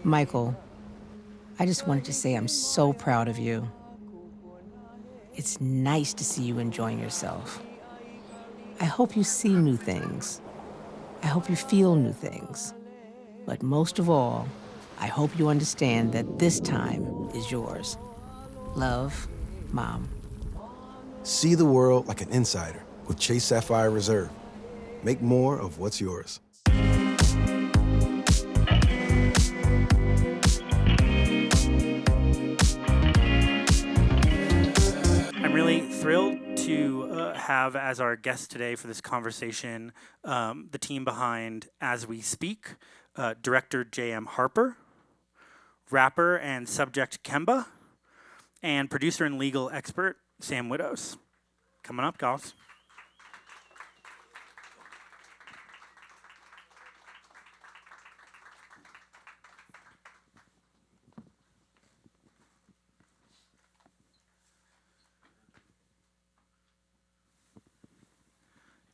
Michael, I just wanted to say I'm so proud of you. It's nice to see you enjoying yourself. I hope you see new things. I hope you feel new things. But most of all, I hope you understand that this time is yours. Love, Mom. See the world like an insider with Chase Sapphire Reserve. Make more of what's yours. I'm really thrilled to have as our guest today for this conversation the team behind As We Speak, director J.M. Harper, rapper and subject Kemba, and producer and legal expert Sam Widdoes. Coming up, guys.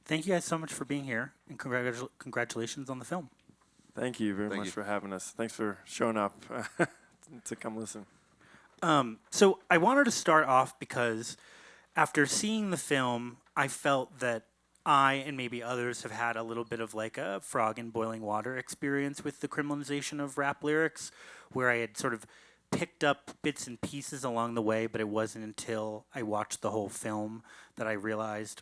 Thank you guys so much for being here, and congratulations on the film. Thank you very much for having us. Thanks for showing up to come listen. So I wanted to start off because after seeing the film, I felt that I and maybe others have had a little bit of like a frog in boiling water experience with the criminalization of rap lyrics, where I had sort of picked up bits and pieces along the way, but it wasn't until I watched the whole film that I realized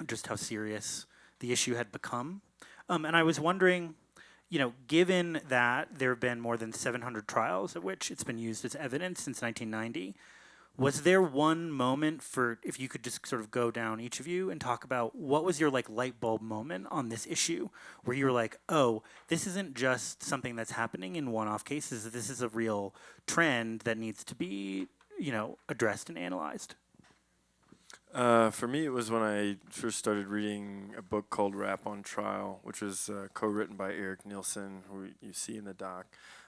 just how serious the issue had become. And I was wondering, given that there have been more than 700 trials at which it's been used as evidence since 1990, was there one moment if you could just sort of go down each of you and talk about what was your light bulb moment on this issue where you were like, oh, this isn't just something that's happening in one-off cases. This is a real trend that needs to be, addressed and analyzed. For me, it was when I first started reading a book called Rap on Trial, which was co-written by Eric Nielsen, who you see in the doc.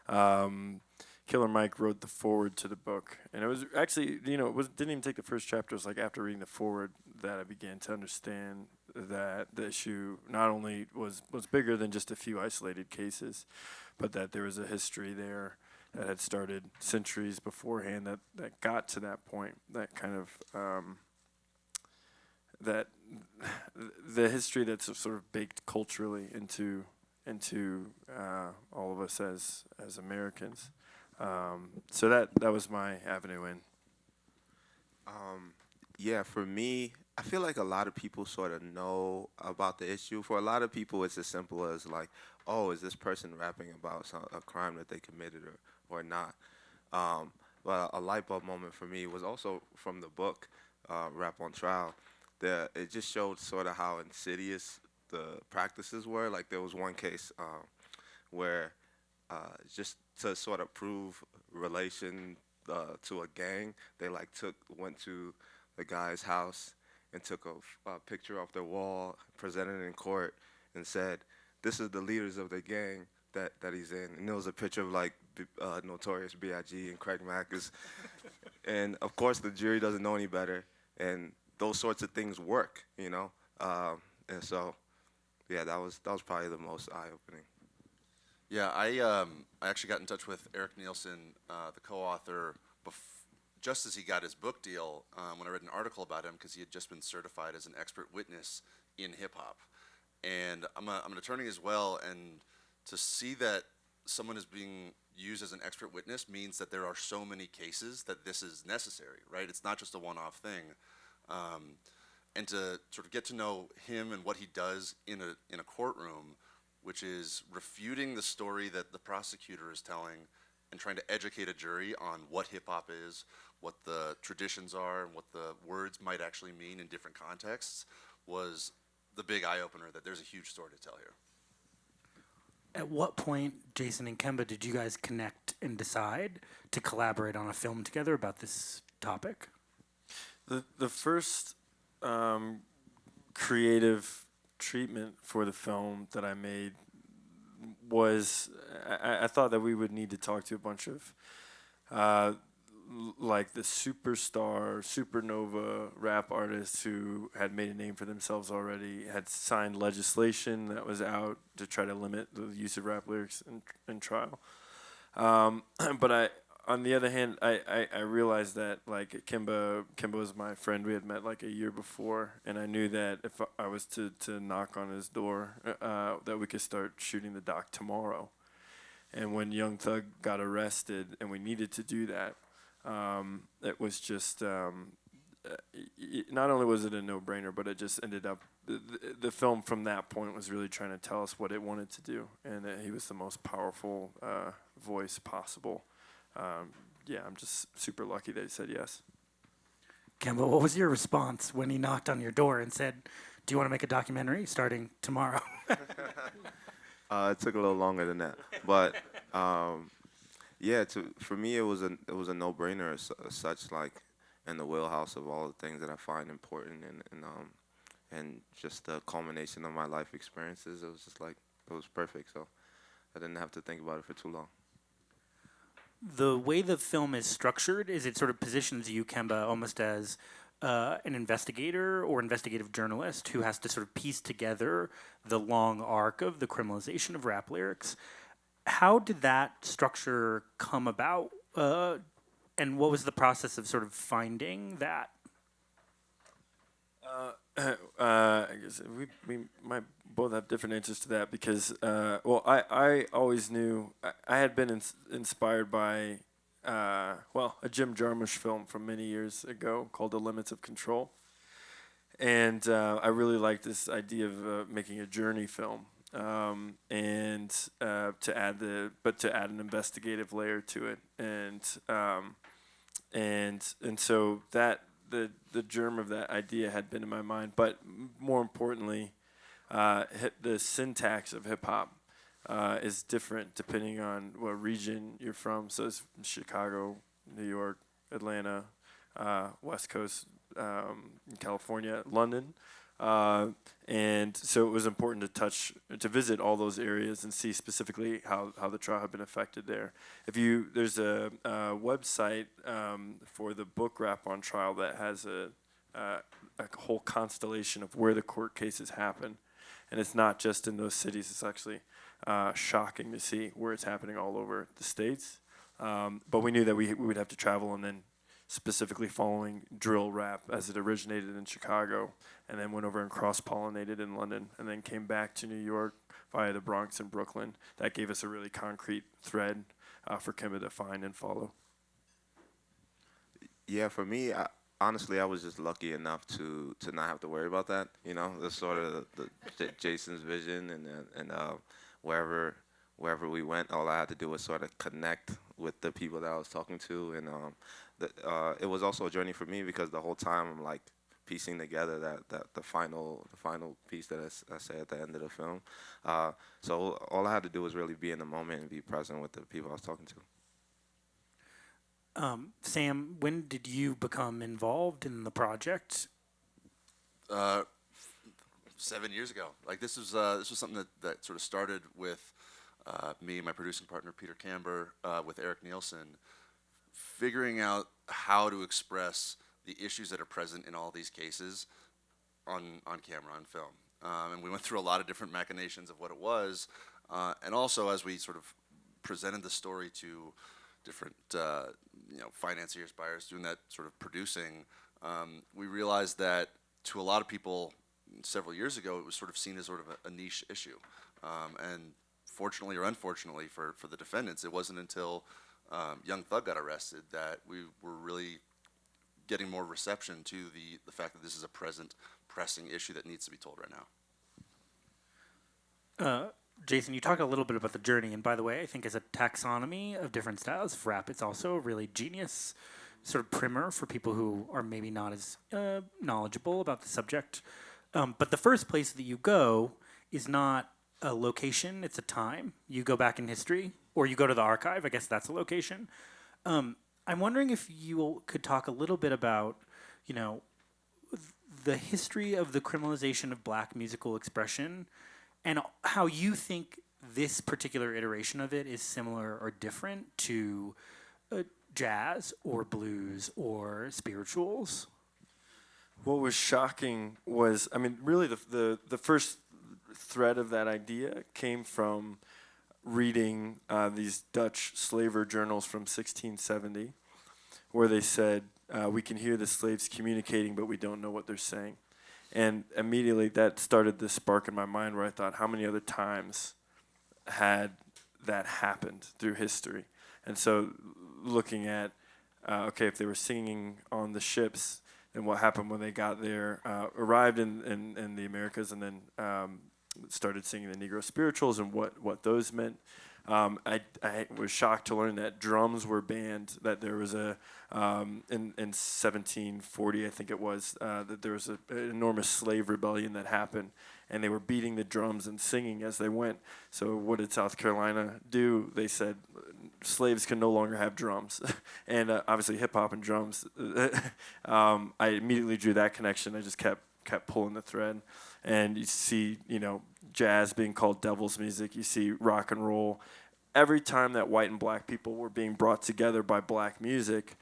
Killer Mike wrote the foreword to the book, and it was actually, didn't even take the first chapter. It was like after reading the foreword that I began to understand that the issue not only was bigger than just a few isolated cases, but that there was a history there that had started centuries beforehand that got to that point, that kind of that the history that's sort of baked culturally into all of us as Americans. So that was my avenue in. Yeah, for me, I feel like a lot of people sort of know about the issue. For a lot of people, it's as simple as like, oh, is this person rapping about a crime that they committed or not? But a light bulb moment for me was also from the book, Rap on Trial. It just showed sort of how insidious the practices were. Like there was one case where just to sort of prove relation to a gang, they went to the guy's house and took a picture off their wall, presented it in court, and said, "This is the leaders of the gang that he's in." And there was a picture of Notorious B.I.G. and Craig Mack. And of course the jury doesn't know any better, and those sorts of things work, and so, yeah, that was probably the most eye-opening. Yeah, I actually got in touch with Eric Nielsen, the co-author, just as he got his book deal, when I read an article about him, because he had just been certified as an expert witness in hip-hop. And I'm an attorney as well, and to see that someone is being used as an expert witness means that there are so many cases that this is necessary, right? It's not just a one-off thing. And to sort of get to know him and what he does in a courtroom, which is refuting the story that the prosecutor is telling and trying to educate a jury on what hip-hop is, what the traditions are, and what the words might actually mean in different contexts, was the big eye-opener that there's a huge story to tell here. At what point, Jason and Kemba, did you guys connect and decide to collaborate on a film together about this topic? The first creative treatment for the film that I made was I thought that we would need to talk to a bunch of like the superstar, supernova rap artists who had made a name for themselves already, had signed legislation that was out to try to limit the use of rap lyrics in trial. But on the other hand, I realized that like Kemba was my friend. We had met like a year before, and I knew that if I was to knock on his door, that we could start shooting the doc tomorrow. And when Young Thug got arrested, and we needed to do that, it was just not only was it a no-brainer, but it just ended up the film from that point was really trying to tell us what it wanted to do, and he was the most powerful voice possible. Yeah, I'm just super lucky that he said yes. Kemba, what was your response when he knocked on your door and said, "Do you want to make a documentary starting tomorrow?" It took a little longer than that, but yeah, for me it was a no-brainer as such, like in the wheelhouse of all the things that I find important, and just the culmination of my life experiences. It was just like it was perfect, so I didn't have to think about it for too long. The way the film is structured is it sort of positions you, Kemba, almost as an investigator or investigative journalist who has to sort of piece together the long arc of the criminalization of rap lyrics. How did that structure come about, and what was the process of sort of finding that? I guess we might both have different answers to that because, I always knew I had been inspired by, a Jim Jarmusch film from many years ago called The Limits of Control. And I really liked this idea of making a journey film, and to add an investigative layer to it, and so that the germ of that idea had been in my mind, but more importantly, the syntax of hip hop is different depending on what region you're from. So it's Chicago, New York, Atlanta, West Coast, California, London. And so it was important to visit all those areas and see specifically how the trial had been affected there. There's a website for the book Rap on Trial that has a whole constellation of where the court cases happen, and it's not just in those cities. It's actually shocking to see where it's happening all over the states. But we knew that we would have to travel, and then specifically following drill rap as it originated in Chicago, and then went over and cross-pollinated in London, and then came back to New York via the Bronx and Brooklyn. That gave us a really concrete thread for Kemba to find and follow. Yeah, for me, honestly, I was just lucky enough to not have to worry about that. You know, the sort of Jason's vision, and wherever we went, all I had to do was sort of connect with the people that I was talking to, and it was also a journey for me because the whole time I'm like piecing together that the final piece that I say at the end of the film. So all I had to do was really be in the moment and be present with the people I was talking to. Sam, when did you become involved in the project? 7 years ago. Like this was something that sort of started with me and my producing partner Peter Camber with Eric Nielsen, figuring out how to express the issues that are present in all these cases on camera, on film. And we went through a lot of different machinations of what it was. And also as we sort of presented the story to different financiers, buyers, doing that sort of producing, we realized that to a lot of people several years ago, it was sort of seen as sort of a niche issue. And fortunately or unfortunately for the defendants, it wasn't until Young Thug got arrested that we were really getting more reception to the fact that this is a present, pressing issue that needs to be told right now. Jason, you talked a little bit about the journey, and by the way, I think as a taxonomy of different styles of rap, it's also a really genius sort of primer for people who are maybe not as knowledgeable about the subject. But the first place that you go is not a location, it's a time. You go back in history, or you go to the archive, I guess that's a location. I'm wondering if you could talk a little bit about, the history of the criminalization of black musical expression and how you think this particular iteration of it is similar or different to jazz or blues or spirituals. What was shocking was, really the first thread of that idea came from reading these Dutch slaver journals from 1670, where they said, we can hear the slaves communicating, but we don't know what they're saying. And immediately that started this spark in my mind where I thought, how many other times had that happened through history? And so looking at, okay, if they were singing on the ships, then what happened when they got there, arrived in the Americas, and then started singing the Negro spirituals and what those meant. I was shocked to learn that drums were banned, that there was in 1740, I think it was, that there was an enormous slave rebellion that happened, and they were beating the drums and singing as they went. So what did South Carolina do? They said slaves can no longer have drums. And obviously hip-hop and drums, I immediately drew that connection. I just kept pulling the thread. And you see, jazz being called devil's music. You see rock and roll. Every time that white and black people were being brought together by black music,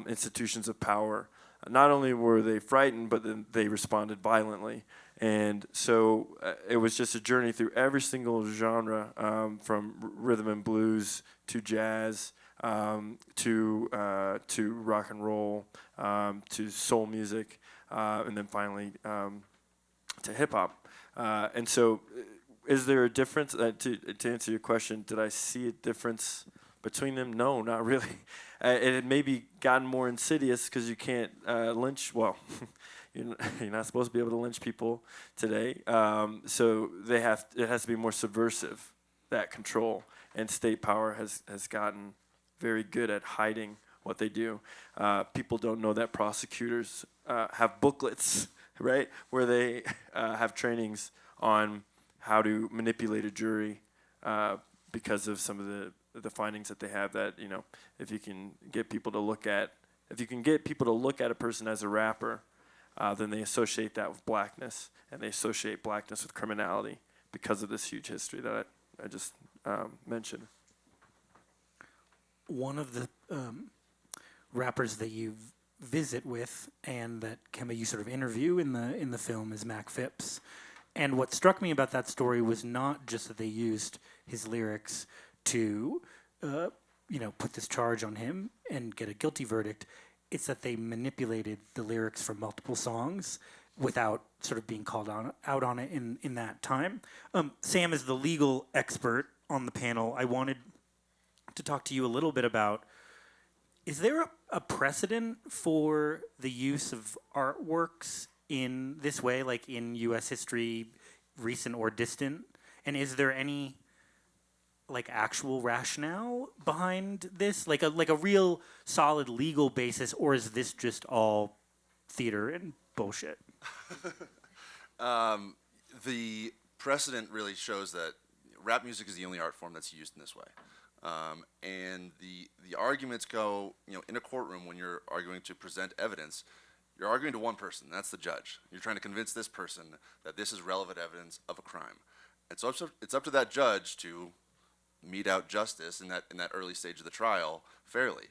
institutions of power, not only were they frightened, but then they responded violently. And so it was just a journey through every single genre, from rhythm and blues to jazz, to rock and roll, to soul music, and then finally to hip hop. And so is there a difference, to answer your question, did I see a difference between them? No, not really. It had maybe gotten more insidious because you can't lynch, well, you're not supposed to be able to lynch people today. So it has to be more subversive, that control. And state power has gotten very good at hiding what they do. People don't know that prosecutors have booklets, right, where they have trainings on how to manipulate a jury because of some of the findings that they have, that if you can get people to look at a person as a rapper, then they associate that with blackness, and they associate blackness with criminality because of this huge history that I just mentioned. One of the rappers that you visit with and that Kemba you sort of interview in the film is Mac Phipps. And what struck me about that story was not just that they used his lyrics to put this charge on him and get a guilty verdict. It's that they manipulated the lyrics from multiple songs without sort of being called out on it in that time. Sam is the legal expert on the panel. I wanted to talk to you a little bit about, is there a precedent for the use of artworks in this way, like in U.S. history, recent or distant? And is there any actual rationale behind this, like a real solid legal basis, or is this just all theater and bullshit? The precedent really shows that rap music is the only art form that's used in this way. And the arguments go, in a courtroom when you're arguing to present evidence, you're arguing to one person, that's the judge. You're trying to convince this person that this is relevant evidence of a crime. And so it's up to that judge to mete out justice in that early stage of the trial fairly.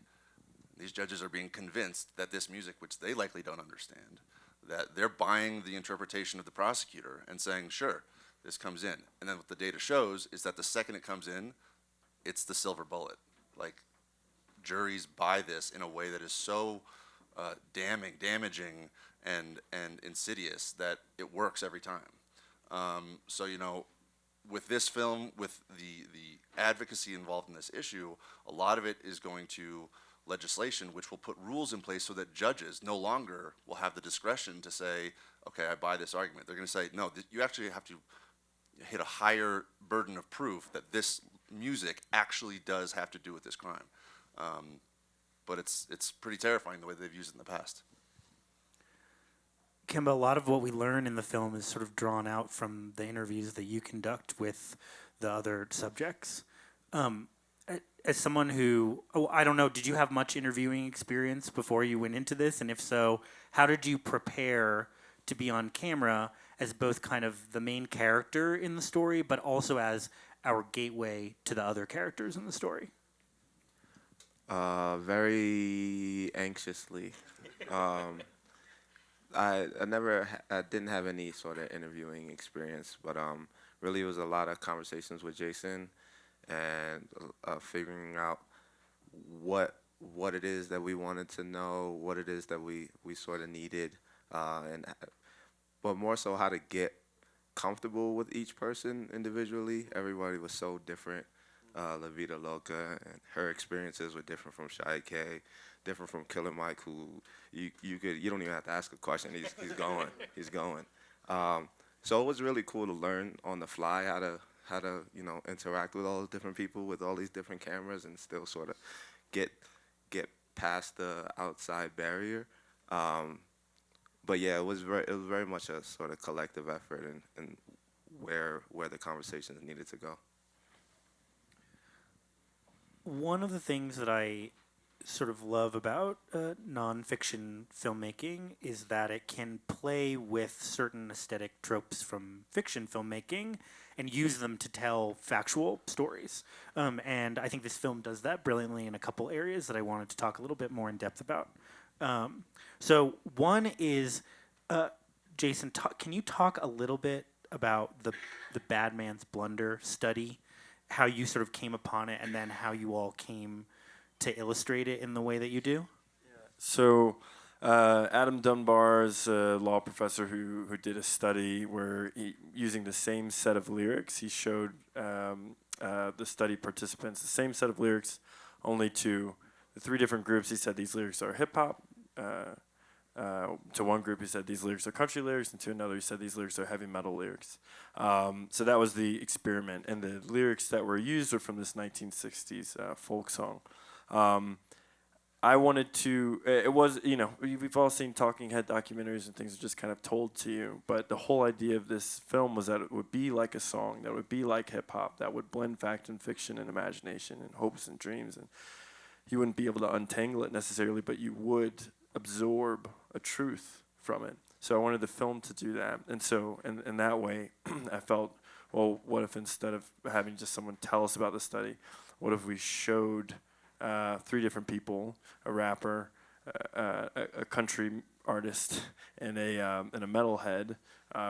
These judges are being convinced that this music, which they likely don't understand, that they're buying the interpretation of the prosecutor and saying, sure, this comes in. And then what the data shows is that the second it comes in, it's the silver bullet. Like, juries buy this in a way that is so damaging and insidious that it works every time. So with this film, with the advocacy involved in this issue, a lot of it is going to legislation which will put rules in place so that judges no longer will have the discretion to say, okay, I buy this argument. They're going to say, no, you actually have to hit a higher burden of proof that this music actually does have to do with this crime. But it's pretty terrifying the way they've used it in the past. Kemba, a lot of what we learn in the film is sort of drawn out from the interviews that you conduct with the other subjects. As someone who, I don't know, did you have much interviewing experience before you went into this? And if so, how did you prepare to be on camera as both kind of the main character in the story, but also as our gateway to the other characters in the story? Very anxiously. I didn't have any sort of interviewing experience, but really it was a lot of conversations with Jason and figuring out what it is that we wanted to know, what it is that we sort of needed, but more so how to get comfortable with each person individually. Everybody was so different. La Vida Loca and her experiences were different from Shy K, different from Killer Mike, who you don't even have to ask a question. He's going. He's going. So it was really cool to learn on the fly how to interact with all those different people with all these different cameras and still sort of get past the outside barrier. But yeah, it was very much a sort of collective effort and where the conversations needed to go. One of the things that I sort of love about nonfiction filmmaking is that it can play with certain aesthetic tropes from fiction filmmaking and use them to tell factual stories. And I think this film does that brilliantly in a couple areas that I wanted to talk a little bit more in depth about. So one is, Jason, can you talk a little bit about the Bad Man's Blunder study, how you sort of came upon it, and then how you all came to illustrate it in the way that you do? So Adam Dunbar is a law professor who did a study where using the same set of lyrics, he showed the study participants the same set of lyrics, only to the three different groups. He said these lyrics are hip-hop. To one group, he said these lyrics are country lyrics, and to another, he said these lyrics are heavy metal lyrics. So that was the experiment, and the lyrics that were used were from this 1960s folk song. I wanted to, it was, we've all seen talking head documentaries and things are just kind of told to you, but the whole idea of this film was that it would be like a song, that would be like hip-hop, that would blend fact and fiction and imagination and hopes and dreams, and you wouldn't be able to untangle it necessarily, but you would absorb a truth from it. So I wanted the film to do that. And so in that way, I felt, well, what if instead of having just someone tell us about the study, what if we showed three different people, a rapper, a country artist, and a metalhead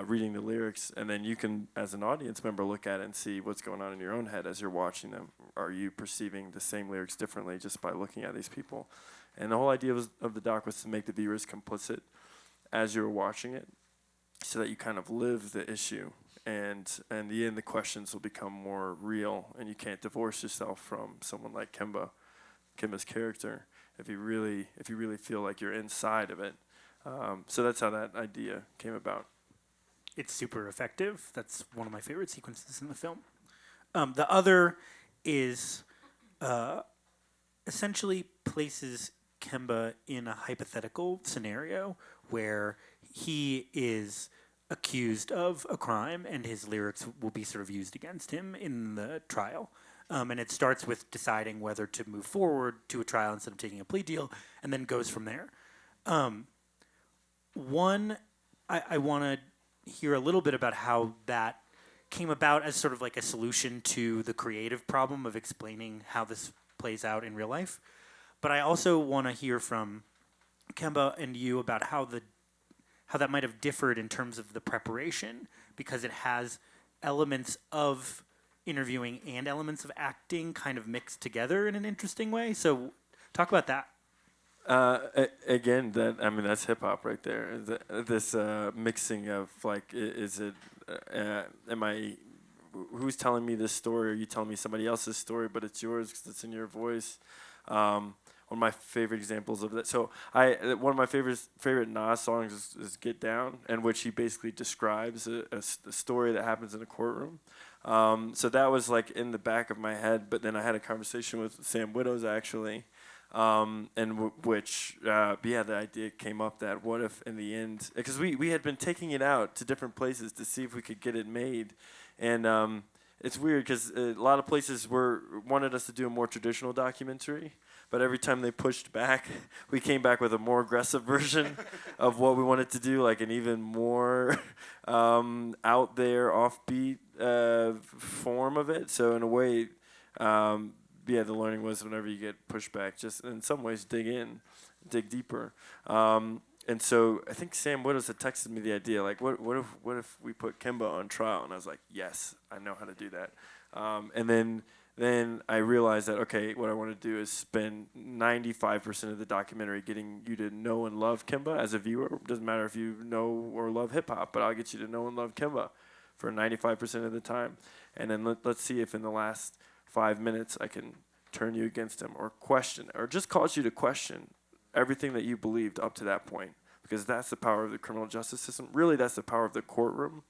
reading the lyrics, and then you can, as an audience member, look at it and see what's going on in your own head as you're watching them. Are you perceiving the same lyrics differently just by looking at these people? And the whole idea of the doc was to make the viewers complicit as you're watching it, so that you kind of live the issue, and in the end, the questions will become more real, and you can't divorce yourself from someone like Kemba's character, if you really feel like you're inside of it. So that's how that idea came about. It's super effective. That's one of my favorite sequences in the film. The other is essentially places Kemba in a hypothetical scenario where he is accused of a crime and his lyrics will be sort of used against him in the trial. And it starts with deciding whether to move forward to a trial instead of taking a plea deal, and then goes from there. I want to hear a little bit about how that came about as sort of like a solution to the creative problem of explaining how this plays out in real life. But I also want to hear from Kemba and you about how that might have differed in terms of the preparation, because it has elements of interviewing and elements of acting kind of mixed together in an interesting way. So talk about that. Again, that's hip hop right there. This mixing of like, is it? Who's telling me this story? Are you telling me somebody else's story, but it's yours because it's in your voice? One of my favorite examples of that. So one of my favorite Nas songs is "Get Down," in which he basically describes a story that happens in a courtroom. So that was like in the back of my head. But then I had a conversation with Sam Widdoes actually, the idea came up that what if in the end, because we had been taking it out to different places to see if we could get it made, and it's weird because a lot of places wanted us to do a more traditional documentary, but every time they pushed back, we came back with a more aggressive version of what we wanted to do, like an even more out there, offbeat form of it. So in a way, the learning was whenever you get pushback, just in some ways dig deeper. And so I think Sam Widdoes had texted me the idea, like, what if we put Kemba on trial? And I was like, yes, I know how to do that. And then then I realized that, okay, what I want to do is spend 95% of the documentary getting you to know and love Kemba as a viewer. Doesn't matter if you know or love hip-hop, but I'll get you to know and love Kemba for 95% of the time. And then let's see if in the last 5 minutes I can turn you against him or question, or just cause you to question everything that you believed up to that point. Because that's the power of the criminal justice system. Really, that's the power of the courtroom,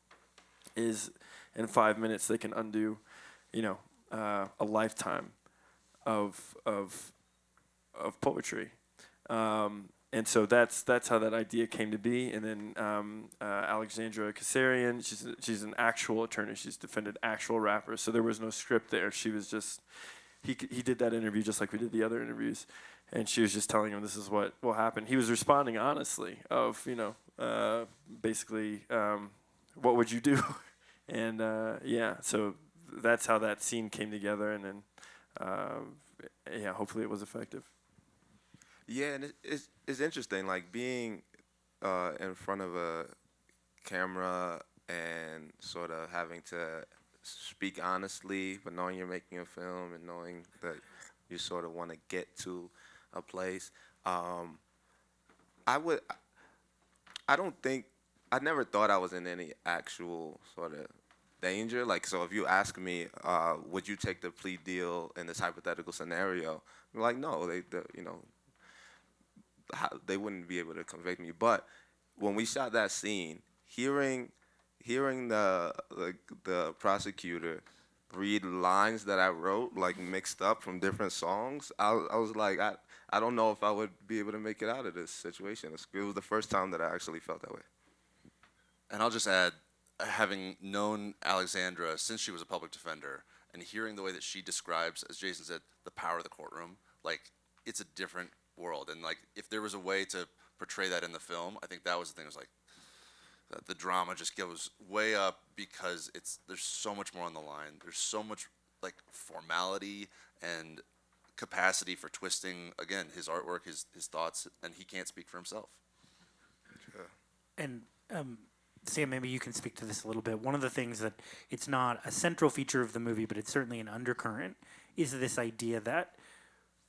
is in 5 minutes they can undo, a lifetime of poetry, and so that's how that idea came to be. And then Alexandra Kassarian, she's an actual attorney. She's defended actual rappers, so there was no script there. She was just he did that interview just like we did the other interviews, and she was just telling him this is what will happen. He was responding honestly of basically what would you do, and so. That's how that scene came together, and then, hopefully it was effective. Yeah, and it's interesting, like being in front of a camera and sort of having to speak honestly, but knowing you're making a film and knowing that you sort of want to get to a place. I never thought I was in any actual sort of danger. Like, so if you ask me, would you take the plea deal in this hypothetical scenario? I'm like, no, they wouldn't be able to convict me. But when we shot that scene, hearing the prosecutor read lines that I wrote, like mixed up from different songs, I was like, I don't know if I would be able to make it out of this situation. It was the first time that I actually felt that way. And I'll just add, having known Alexandra since she was a public defender and hearing the way that she describes, as Jason said, the power of the courtroom, like, it's a different world. And, like, if there was a way to portray that in the film, I think that was the thing. It was like, the drama just goes way up because there's so much more on the line. There's so much, like, formality and capacity for twisting, again, his artwork, his thoughts, and he can't speak for himself. Yeah. And Sam, maybe you can speak to this a little bit. One of the things that it's not a central feature of the movie, but it's certainly an undercurrent, is this idea that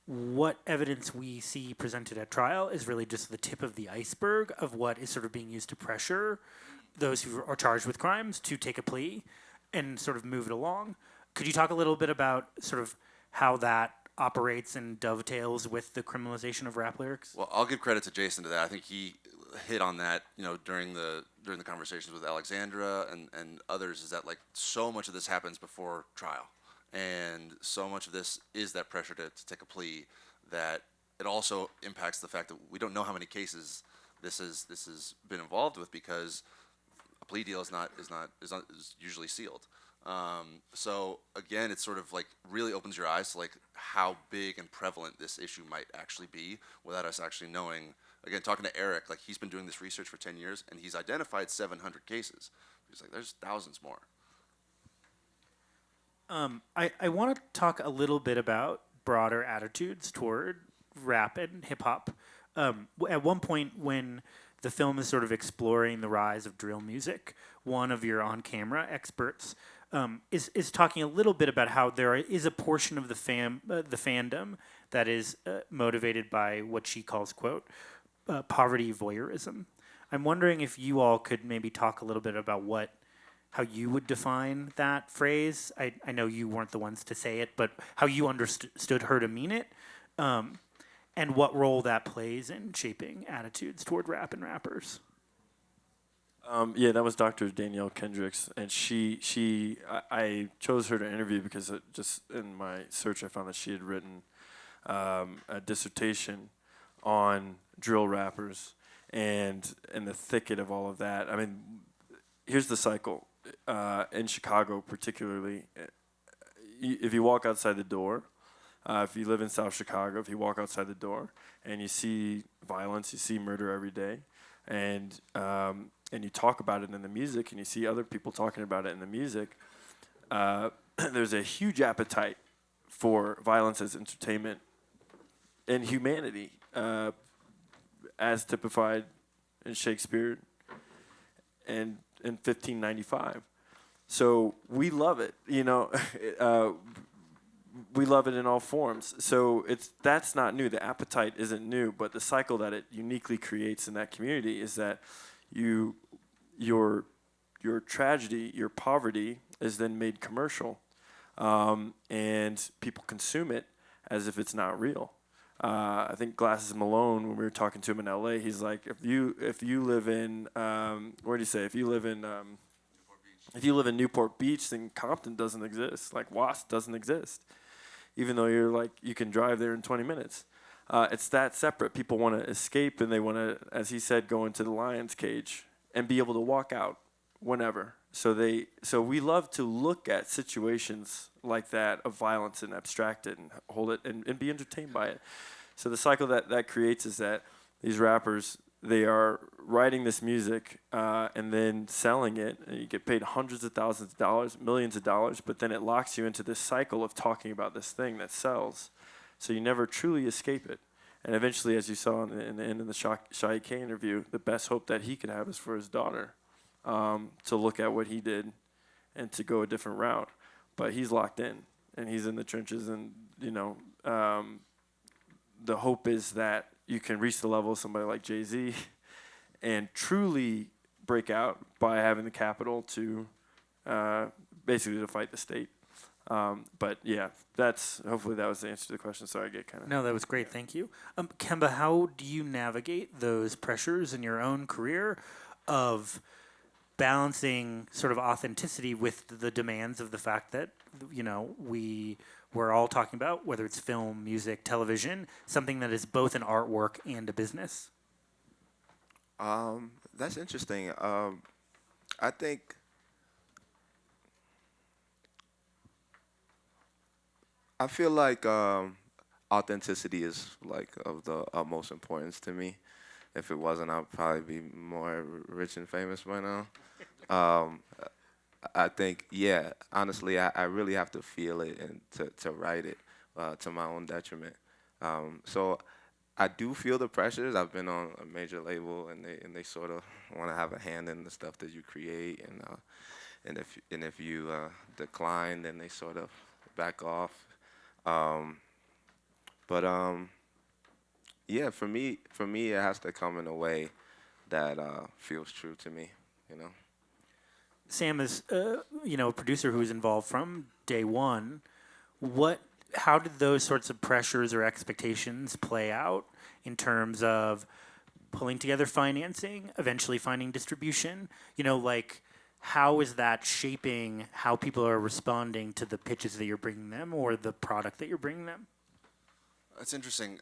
what evidence we see presented at trial is really just the tip of the iceberg of what is sort of being used to pressure those who are charged with crimes to take a plea and sort of move it along. Could you talk a little bit about sort of how that operates and dovetails with the criminalization of rap lyrics? Well, I'll give credit to Jason to that. I think he hit on that, during the conversations with Alexandra and others, is that, like, so much of this happens before trial, and so much of this is that pressure to take a plea, that it also impacts the fact that we don't know how many cases this has been involved with, because a plea deal is usually sealed. So again, it sort of like really opens your eyes to like how big and prevalent this issue might actually be without us actually knowing. Again, talking to Eric, like he's been doing this research for 10 years and he's identified 700 cases. He's like, there's thousands more. I want to talk a little bit about broader attitudes toward rap and hip hop. At one point when the film is sort of exploring the rise of drill music, one of your on-camera experts is talking a little bit about how there is a portion of the fandom that is motivated by what she calls, quote, poverty voyeurism. I'm wondering if you all could maybe talk a little bit about how you would define that phrase. I know you weren't the ones to say it, but how you understood her to mean it, and what role that plays in shaping attitudes toward rap and rappers. Yeah, that was Dr. Danielle Kendricks, and I chose her to interview because just in my search I found that she had written a dissertation on drill rappers and in the thicket of all of that. I mean, here's the cycle. In Chicago particularly, if you walk outside the door, if you live in South Chicago, if you walk outside the door and you see violence, you see murder every day, and you talk about it in the music, and you see other people talking about it in the music, there's a huge appetite for violence as entertainment and humanity, as typified in Shakespeare and in 1595. So we love it, we love it in all forms. So that's not new. The appetite isn't new, but the cycle that it uniquely creates in that community is that your tragedy, your poverty, is then made commercial, and people consume it as if it's not real. I think Glasses Malone, when we were talking to him in L.A., he's like, if you live in where do you say? If you live in Newport Beach, then Compton doesn't exist. Like Wasp doesn't exist, even though you can drive there in 20 minutes. It's that separate. People want to escape, and they want to, as he said, go into the lion's cage and be able to walk out whenever. So we love to look at situations like that of violence and abstract it and hold it and be entertained by it. So the cycle that creates is that these rappers, they are writing this music and then selling it, and you get paid hundreds of thousands of dollars, millions of dollars, but then it locks you into this cycle of talking about this thing that sells. So you never truly escape it. And eventually, as you saw in the end of the Shai K interview, the best hope that he could have is for his daughter to look at what he did and to go a different route. But he's locked in, and he's in the trenches, and, the hope is that you can reach the level of somebody like Jay-Z and truly break out by having the capital to basically to fight the state. But yeah, hopefully that was the answer to the question. Sorry, I get kind of... No, that was great. Thank you. Kemba, how do you navigate those pressures in your own career of balancing sort of authenticity with the demands of the fact that, we're all talking about, whether it's film, music, television, something that is both an artwork and a business? That's interesting. I think I feel like authenticity is like of the utmost importance to me. If it wasn't, I'd probably be more rich and famous by now. I think, honestly, I really have to feel it and to write it to my own detriment. So I do feel the pressures. I've been on a major label, and they sort of want to have a hand in the stuff that you create, and if you decline, then they sort of back off. For me, it has to come in a way that feels true to me, Sam is, a producer who's involved from day one. How did those sorts of pressures or expectations play out in terms of pulling together financing, eventually finding distribution? How is that shaping how people are responding to the pitches that you're bringing them or the product that you're bringing them? That's interesting.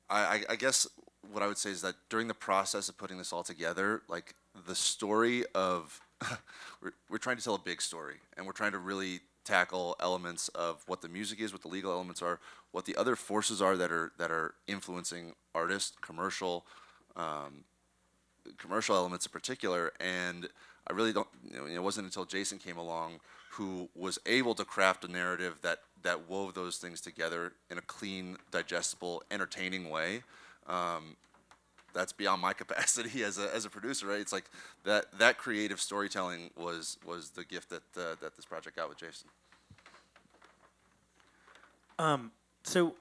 I guess what I would say is that during the process of putting this all together, like the story of, we're trying to tell a big story, and we're trying to really tackle elements of what the music is, what the legal elements are, what the other forces are that are influencing artists, commercial elements in particular. And I really don't, it wasn't until Jason came along who was able to craft a narrative that wove those things together in a clean, digestible, entertaining way. That's beyond my capacity as a producer, right? It's like that creative storytelling was the gift that this project got with Jason. So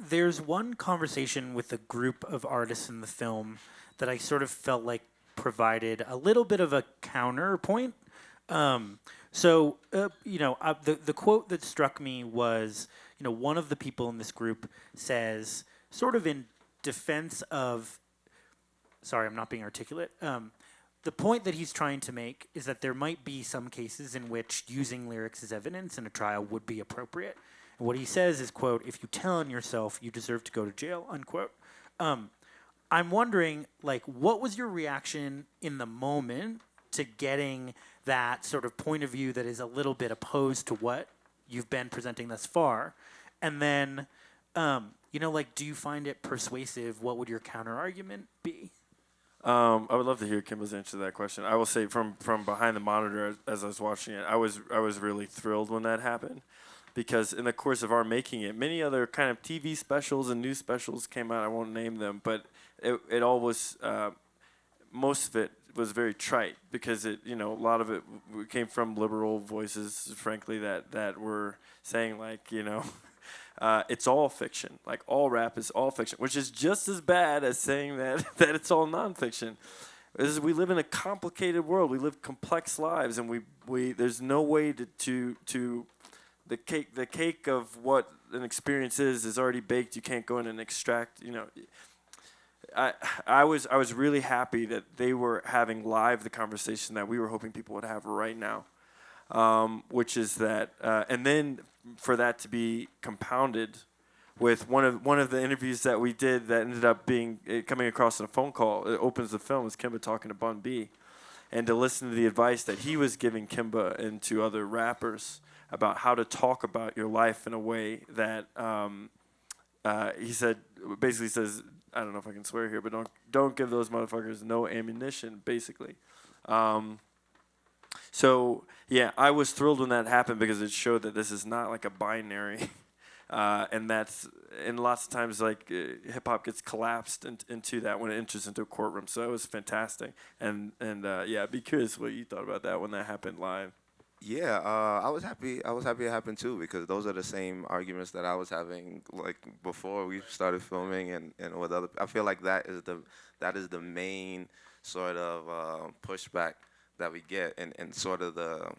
there's one conversation with a group of artists in the film that I sort of felt like provided a little bit of a counterpoint. The quote that struck me was, one of the people in this group says, sort of in defense of, sorry, I'm not being articulate. The point that he's trying to make is that there might be some cases in which using lyrics as evidence in a trial would be appropriate. And what he says is, quote, "If you tell on yourself, you deserve to go to jail," unquote. I'm wondering, what was your reaction in the moment to getting that sort of point of view that is a little bit opposed to what you've been presenting thus far? And then, do you find it persuasive? What would your counter argument be? I would love to hear Kimba's answer to that question. I will say from behind the monitor as I was watching it, I was really thrilled when that happened, because in the course of our making it, many other kind of TV specials and news specials came out. I won't name them, but it all was most of it was very trite because a lot of it came from liberal voices, frankly, that were saying like, it's all fiction. Like all rap is all fiction, which is just as bad as saying that it's all nonfiction. We live in a complicated world. We live complex lives, and we there's no way to the cake of what an experience is already baked. You can't go in and extract. I was really happy that they were having live the conversation that we were hoping people would have right now, which is that, and then for that to be compounded with one of the interviews that we did that ended up coming across in a phone call. It opens the film is Kemba talking to Bun B, and to listen to the advice that he was giving Kemba and to other rappers about how to talk about your life in a way that he basically says, I don't know if I can swear here, but don't give those motherfuckers no ammunition, basically. So yeah, I was thrilled when that happened because it showed that this is not like a binary, and lots of times like hip hop gets collapsed into that when it enters into a courtroom. So it was fantastic, and yeah, be curious what you thought about that when that happened live. Yeah, I was happy. I was happy it happened too because those are the same arguments that I was having like before we started filming and with other. I feel like that is the main sort of pushback that we get and sort of the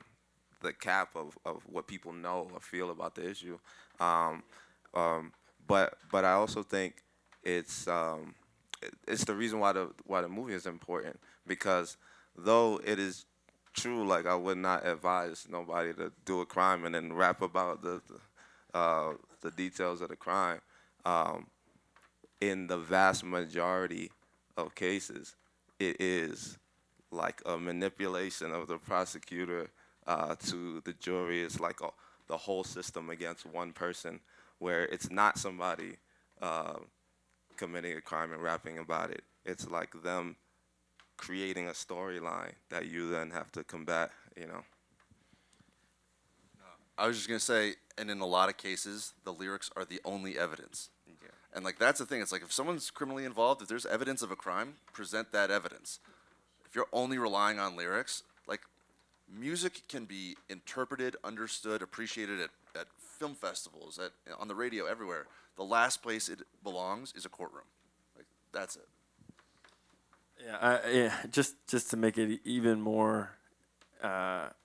cap of what people know or feel about the issue. But I also think it's the reason why the movie is important because though it is true, like I would not advise nobody to do a crime and then rap about the details of the crime. In the vast majority of cases, it is like a manipulation of the prosecutor to the jury. It's like the whole system against one person, where it's not somebody committing a crime and rapping about it. It's like them creating a storyline that you then have to combat, I was just going to say, and in a lot of cases, the lyrics are the only evidence. Yeah. And like that's the thing. It's like if someone's criminally involved, if there's evidence of a crime, present that evidence. If you're only relying on lyrics, like music can be interpreted, understood, appreciated at film festivals, on the radio, everywhere. The last place it belongs is a courtroom. Like that's it. Yeah, just to make it even more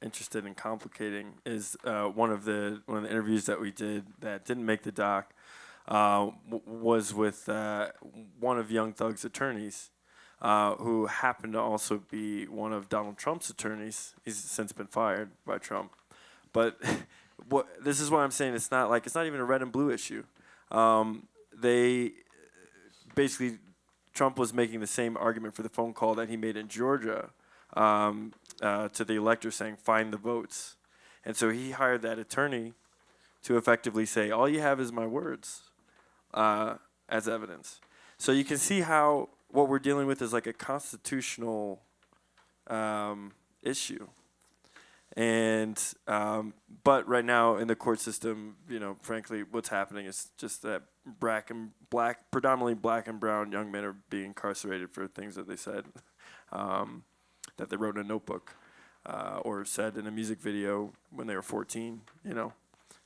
interested and complicating is one of the interviews that we did that didn't make the doc was with one of Young Thug's attorneys, who happened to also be one of Donald Trump's attorneys. He's since been fired by Trump, but this is what I'm saying. It's not even a red and blue issue. They basically. Trump was making the same argument for the phone call that he made in Georgia to the elector saying, find the votes. And so he hired that attorney to effectively say, all you have is my words as evidence. So you can see how what we're dealing with is like a constitutional issue. And but right now in the court system, frankly, what's happening is just that predominantly black and brown young men are being incarcerated for things that they said, that they wrote in a notebook, or said in a music video when they were 14.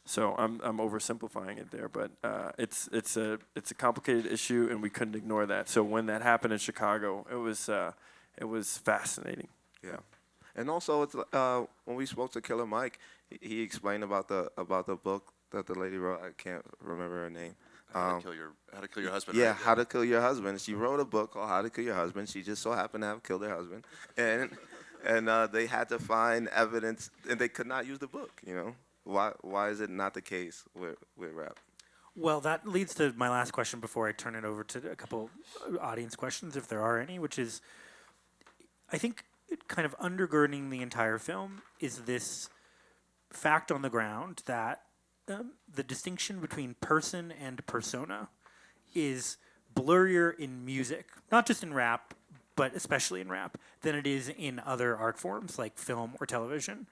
So I'm oversimplifying it there, but it's a complicated issue, and we couldn't ignore that. So when that happened in Chicago, it was fascinating. Yeah. And also, it's when we spoke to Killer Mike, he explained about the book that the lady wrote. I can't remember her name. How to Kill Your Husband. Yeah, right? How to Kill Your Husband. She wrote a book called How to Kill Your Husband. She just so happened to have killed her husband, and they had to find evidence, and they could not use the book. Why is it not the case with rap? Well, that leads to my last question before I turn it over to a couple audience questions, if there are any, which is, I think, kind of undergirding the entire film is this fact on the ground that the distinction between person and persona is blurrier in music, not just in rap, but especially in rap, than it is in other art forms like film or television.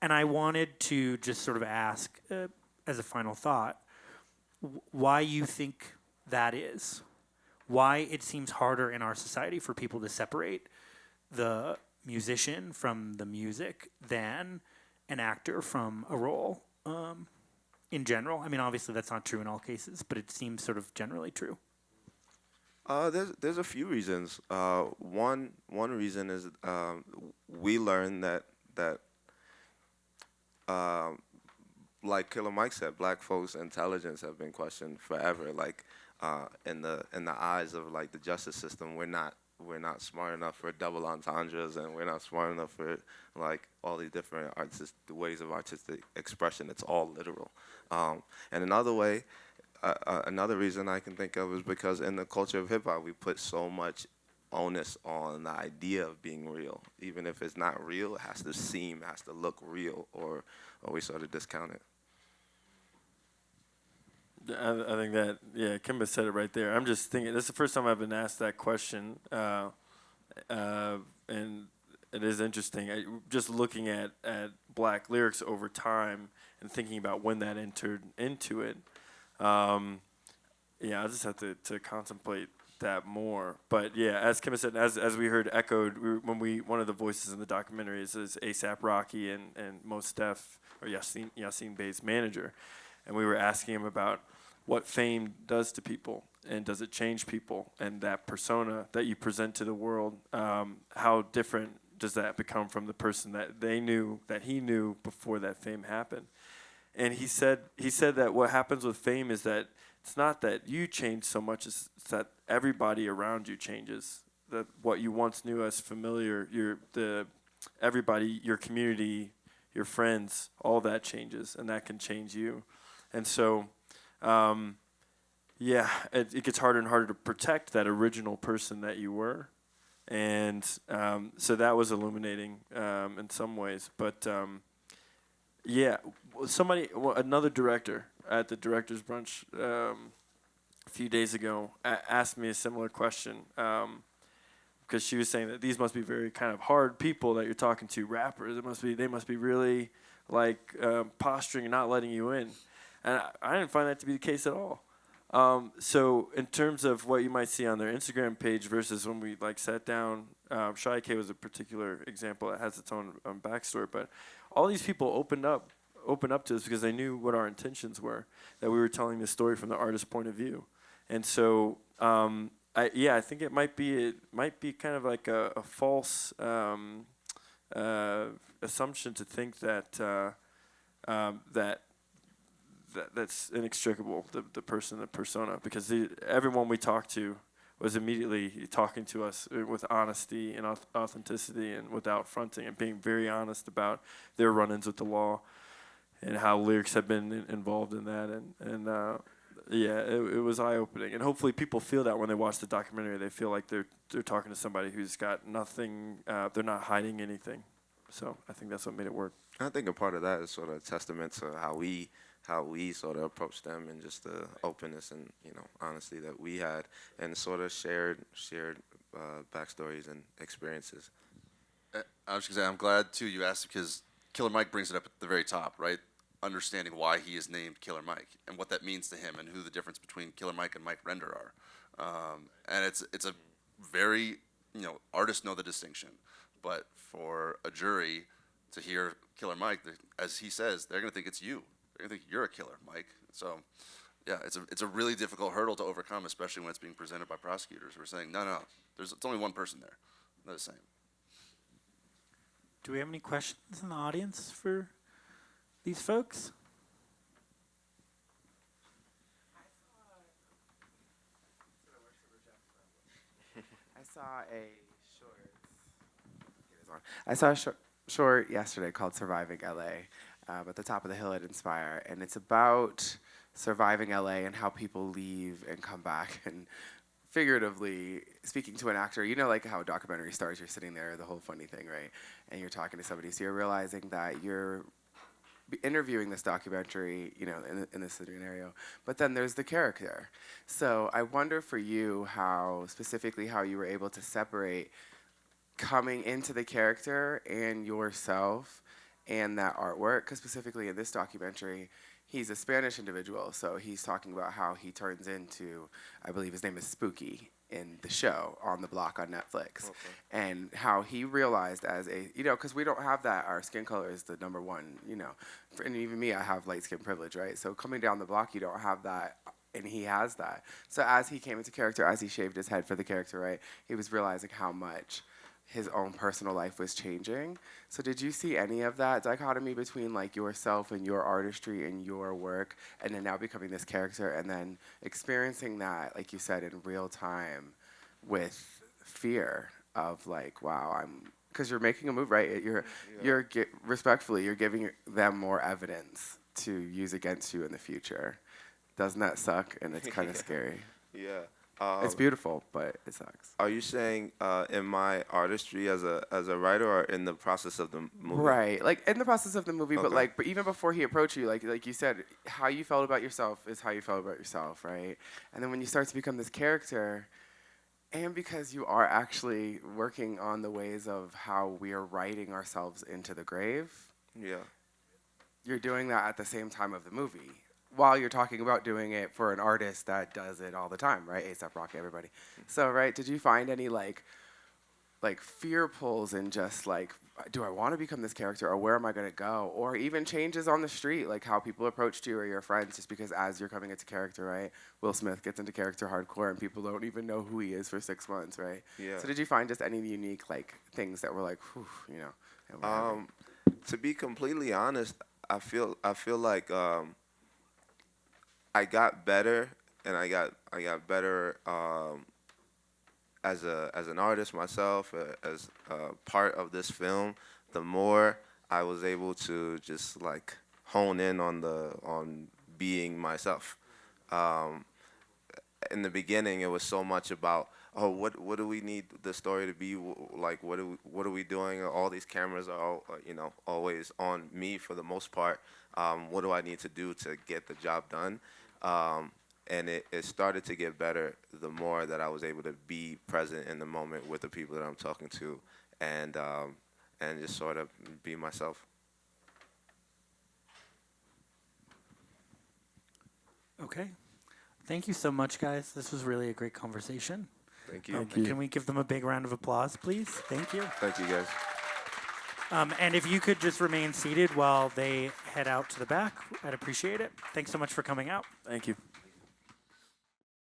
And I wanted to just sort of ask, as a final thought, why you think that is. Why it seems harder in our society for people to separate the musician from the music than an actor from a role in general. I mean, obviously that's not true in all cases, but it seems sort of generally true. There's a few reasons. One reason is we learned that like Killer Mike said, black folks' intelligence have been questioned forever. Like in the eyes of like the justice system, we're not smart enough for double entendres, and we're not smart enough for like all these different ways of artistic expression. It's all literal. And another reason I can think of is because in the culture of hip hop, we put so much onus on the idea of being real. Even if it's not real, it has to look real, or we sort of discount it. I think that, yeah, Kemba said it right there. I'm just thinking, this is the first time I've been asked that question, and it is interesting. Just looking at black lyrics over time and thinking about when that entered into it, I just have to contemplate that more. But yeah, as Kemba said, as we heard echoed, one of the voices in the documentary is ASAP Rocky and Mos Def, or Yassine Bey's manager. And we were asking him about what fame does to people, and does it change people, and that persona that you present to the world, how different does that become from the person that he knew before that fame happened. And he said that what happens with fame is that it's not that you change so much as that everybody around you changes. That what you once knew as familiar, everybody, your community, your friends, all that changes, and that can change you. And so, it gets harder and harder to protect that original person that you were. And so that was illuminating in some ways. But another director at the director's brunch a few days ago asked me a similar question, because she was saying that these must be very kind of hard people that you're talking to, rappers. They must be really like posturing and not letting you in. And I didn't find that to be the case at all. So in terms of what you might see on their Instagram page versus when we like sat down, Shy K was a particular example that has its own backstory. But all these people opened up to us because they knew what our intentions were, that we were telling the story from the artist's point of view. And so I think it might be kind of like a false assumption to think that that's inextricable, the person, the persona, because everyone we talked to was immediately talking to us with honesty and authenticity and without fronting, and being very honest about their run-ins with the law and how lyrics have been involved in that. It was eye-opening. And hopefully people feel that when they watch the documentary. They feel like they're talking to somebody who's got nothing, they're not hiding anything. So I think that's what made it work. I think a part of that is sort of a testament to how we sort of approached them, and just the openness and honesty that we had, and sort of shared backstories and experiences. I was going to say, I'm glad too you asked, because Killer Mike brings it up at the very top, right? Understanding why he is named Killer Mike and what that means to him, and who the difference between Killer Mike and Mike Render are. And it's a very, artists know the distinction, but for a jury to hear Killer Mike, as he says, they're going to think it's you. They're going to think you're a killer, Mike. So, yeah, it's a really difficult hurdle to overcome, especially when it's being presented by prosecutors who are saying, no, it's only one person there. They're the same. Do we have any questions in the audience for these folks? I saw a short yesterday called Surviving LA at the top of the hill at Inspire, and it's about surviving LA and how people leave and come back, and figuratively speaking to an actor, like how a documentary stars, you're sitting there, the whole funny thing, right? And you're talking to somebody, so you're realizing that you're interviewing this documentary, in this scenario, but then there's the character. So I wonder for you how you were able to separate coming into the character and yourself and that artwork, because specifically in this documentary, he's a Spanish individual, so he's talking about how he turns into, I believe his name is Spooky, in the show On the Block on Netflix, and how he realized as a, because we don't have that, our skin color is the number one, and even me, I have light skin privilege, right? So coming down the block, you don't have that, and he has that. So as he came into character, as he shaved his head for the character, right, he was realizing how much his own personal life was changing. So did you see any of that dichotomy between like yourself and your artistry and your work, and then now becoming this character, and then experiencing that, like you said, in real time with fear of like, wow, because you're making a move, right? Respectfully, you're giving them more evidence to use against you in the future. Doesn't that suck? And it's kind of scary. Yeah. It's beautiful, but it sucks. Are you saying in my artistry as a writer, or in the process of the movie? Right, like in the process of the movie, Okay. but even before he approached you, like you said, how you felt about yourself is how you felt about yourself, right? And then when you start to become this character, and because you are actually working on the ways of how we are writing ourselves into the grave, Yeah. you're doing that at the same time of the movie, while you're talking about doing it for an artist that does it all the time, right? A$AP Rocky, everybody. So, right, did you find any like fear pulls in just like, do I want to become this character, or where am I going to go? Or even changes on the street, like how people approached you or your friends, just because as you're coming into character, right? Will Smith gets into character hardcore and people don't even know who he is for 6 months, right? Yeah. So did you find just any unique like things that were like, whew, and whatever? To be completely honest, I feel like I got better, and I got better as an artist myself, as part of this film. The more I was able to just like hone in on being myself. In the beginning, it was so much about, oh, what do we need the story to be like? What are we doing? All these cameras are all, always on me for the most part. What do I need to do to get the job done? And it started to get better the more that I was able to be present in the moment with the people that I'm talking to, and just sort of be myself. Okay. Thank you so much, guys. This was really a great conversation. Thank you. Can we give them a big round of applause, please? Thank you. Thank you, guys. And if you could just remain seated while they head out to the back, I'd appreciate it. Thanks so much for coming out. Thank you.